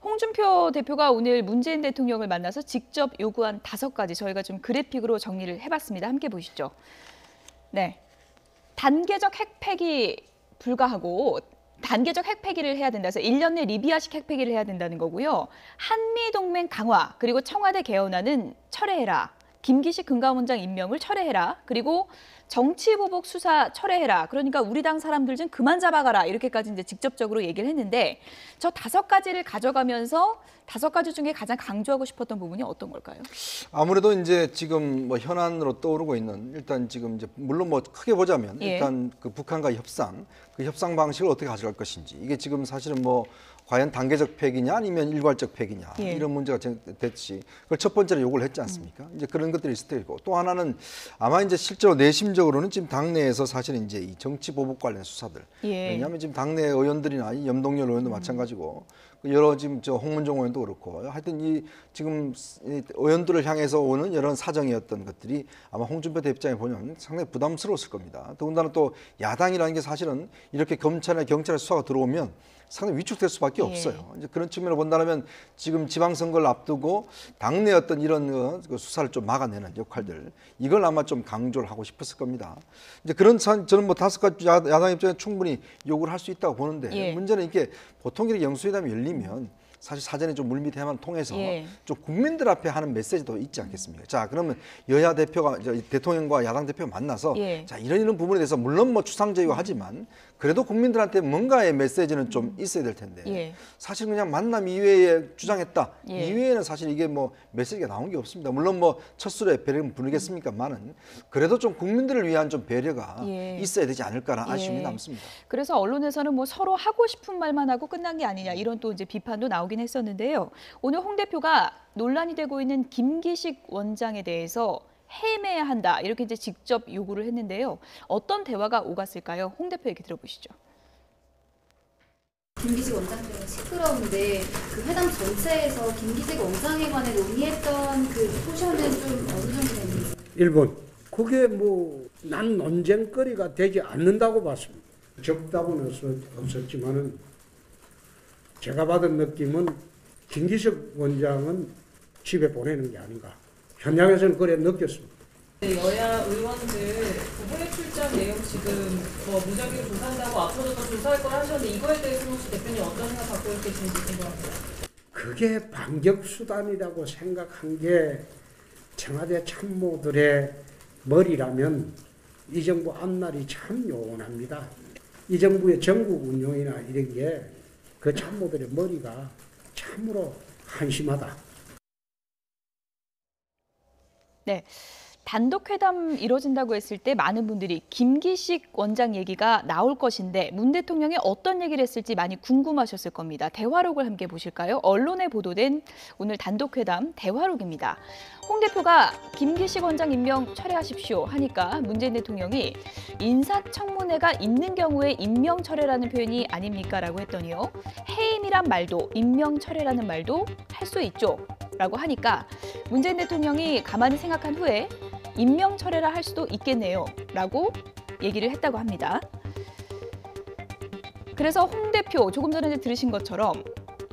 홍준표 대표가 오늘 문재인 대통령을 만나서 직접 요구한 5가지 저희가 좀 그래픽으로 정리를 해봤습니다. 함께 보시죠. 네, 단계적 핵폐기 불가하고 단계적 핵폐기를 해야 된다. 그래서 1년 내 리비아식 핵폐기를 해야 된다는 거고요. 한미동맹 강화, 그리고 청와대 개헌안은 철회해라. 김기식 금감원장 임명을 철회해라. 그리고 정치보복 수사 철회해라. 그러니까 우리 당 사람들 좀 그만 잡아가라. 이렇게까지 이제 직접적으로 얘기를 했는데 저 5가지를 가져가면서 5가지 중에 가장 강조하고 싶었던 부분이 어떤 걸까요? 아무래도 이제 지금 뭐 현안으로 떠오르고 있는 일단 지금 이제 물론 뭐 크게 보자면 일단 그 북한과 협상, 그 협상 방식을 어떻게 가져갈 것인지 이게 지금 사실은 뭐 과연 단계적 폐기냐 아니면 일괄적 폐기냐 이런 문제가 됐지. 그걸 첫 번째로 요구를 했지 않습니까? 이제 그런 것들이 있을 테고 또 하나는 아마 이제 실제로 내심적으로는 지금 당내에서 사실은 이제 이 정치 보복 관련 수사들 왜냐하면 지금 당내 의원들이나 이 염동열 의원도 마찬가지고 여러 지금 저 홍문종 의원도 그렇고 하여튼 이 지금 이 의원들을 향해서 오는 이런 사정이었던 것들이 아마 홍준표 대표 입장에 보면 상당히 부담스러웠을 겁니다. 더군다나 또 야당이라는 게 사실은 이렇게 검찰이나 경찰의 수사가 들어오면 상당히 위축될 수밖에 없어요. 이제 그런 측면으로 본다면 지금 지방선거를 앞두고 당내 어떤 이런 그 수사를 좀 막아내는 역할들 이걸 아마 좀 강조를 하고 싶었을 겁니다. 이제 그런 저는 뭐 5가지 야당 입장에 충분히 요구를 할 수 있다고 보는데 문제는 이게 보통 이렇게 영수회담이 열리면 사실 사전에 좀 물밑 대화를 통해서 좀 국민들 앞에 하는 메시지도 있지 않겠습니까? 자, 그러면 여야 대표가 대통령과 야당 대표가 만나서 자 이런 부분에 대해서 물론 뭐 추상적이고 하지만 그래도 국민들한테 뭔가의 메시지는 좀 있어야 될 텐데 사실 그냥 만남 이외에 주장했다 이외에는 사실 이게 뭐 메시지가 나온 게 없습니다. 물론 뭐 첫 술에 배를 부르겠습니까만은 그래도 좀 국민들을 위한 좀 배려가 있어야 되지 않을까라는 아쉬움이 남습니다. 그래서 언론에서는 뭐 서로 하고 싶은 말만 하고 끝난 게 아니냐 이런 또 이제 비판도 나오긴 했었는데요. 오늘 홍 대표가 논란이 되고 있는 김기식 원장에 대해서 해임해야 한다 이렇게 이제 직접 요구를 했는데요. 어떤 대화가 오갔을까요? 홍 대표 얘기 들어보시죠. 김기식 원장 때문에 시끄러운데 그 회담 전체에서 김기식 원장에 관해 논의했던 그 포션은 좀 어느 정도 됐는지. 1번 그게 뭐 난 논쟁거리가 되지 않는다고 봤습니다. 적다고는 없었지만은 제가 받은 느낌은 김기식 원장은 집에 보내는 게 아닌가. 현장에서는 그래 느꼈습니다. 여야 의원들 해외 출장 내용 지금 무작위로 조사한다고 앞으로도 더 조사할 걸 하셨는데 이거에 대해서는 혹시 대표님 어떤 생각 갖고 계신지 궁금합니다. 그게 반격수단이라고 생각한 게 청와대 참모들의 머리라면 이 정부 앞날이 참 요원합니다. 이 정부의 전국 운영이나 이런 게 그 참모들의 머리가 참으로 한심하다. 네. 단독 회담 이뤄진다고 했을 때 많은 분들이 김기식 원장 얘기가 나올 것인데 문 대통령이 어떤 얘기를 했을지 많이 궁금하셨을 겁니다. 대화록을 함께 보실까요? 언론에 보도된 오늘 단독 회담 대화록입니다. 홍 대표가 김기식 원장 임명 철회하십시오 하니까 문재인 대통령이 인사청문회가 있는 경우에 임명 철회라는 표현이 아닙니까? 라고 했더니요. 해임이란 말도 임명 철회라는 말도 할 수 있죠. 라고 하니까 문재인 대통령이 가만히 생각한 후에 임명 철회라 할 수도 있겠네요. 라고 얘기를 했다고 합니다. 그래서 홍 대표 조금 전에 들으신 것처럼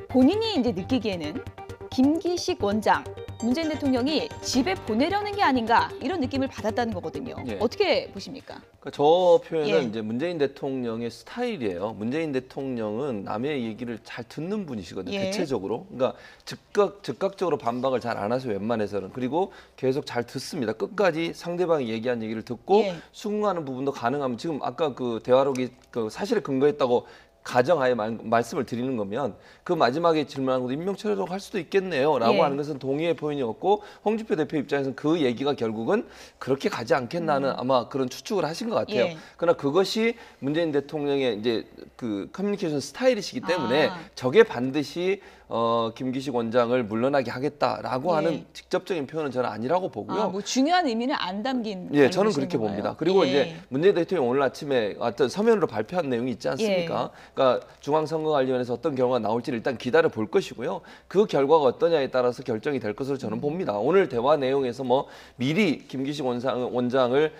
본인이 이제 느끼기에는 김기식 원장 문재인 대통령이 집에 보내려는 게 아닌가 이런 느낌을 받았다는 거거든요. 어떻게 보십니까? 그러니까 저 표현은 이제 문재인 대통령의 스타일이에요. 문재인 대통령은 남의 얘기를 잘 듣는 분이시거든요. 대체적으로. 그러니까 즉각적으로 반박을 잘 안 하세요. 웬만해서는. 그리고 계속 잘 듣습니다. 끝까지 상대방이 얘기한 얘기를 듣고 수긍하는 부분도 가능하면 지금 아까 그 대화록이 그 사실에 근거했다고 가정하에 말씀을 드리는 거면 그 마지막에 질문한 것도 임명철회라고 할 수도 있겠네요 라고 하는 것은 동의의 표현이었고 홍준표 대표 입장에서는 그 얘기가 결국은 그렇게 가지 않겠나는 아마 그런 추측을 하신 것 같아요. 그러나 그것이 문재인 대통령의 이제 그 커뮤니케이션 스타일이시기 때문에 저게 반드시 김기식 원장을 물러나게 하겠다라고 하는 직접적인 표현은 저는 아니라고 보고요. 뭐 중요한 의미는 안 담긴. 저는 그렇게 봅니다. 그리고 이제 문재인 대통령이 오늘 아침에 어떤 서면으로 발표한 내용이 있지 않습니까? 그러니까 그러니까 중앙선거관리위원회에서 어떤 결과가 나올지 일단 기다려 볼 것이고요. 그 결과가 어떠냐에 따라서 결정이 될 것으로 저는 봅니다. 오늘 대화 내용에서 뭐 미리 김기식 원장을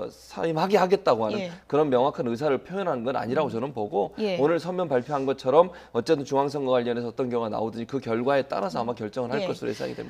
사임하게 하겠다고 하는 예. 그런 명확한 의사를 표현한 건 아니라고 저는 보고 예. 오늘 서면 발표한 것처럼 어쨌든 중앙선거관리위원회에서 어떤 결과가 나오든지 그 결과에 따라서 아마 결정을 할 예. 것으로 예상이 됩니다.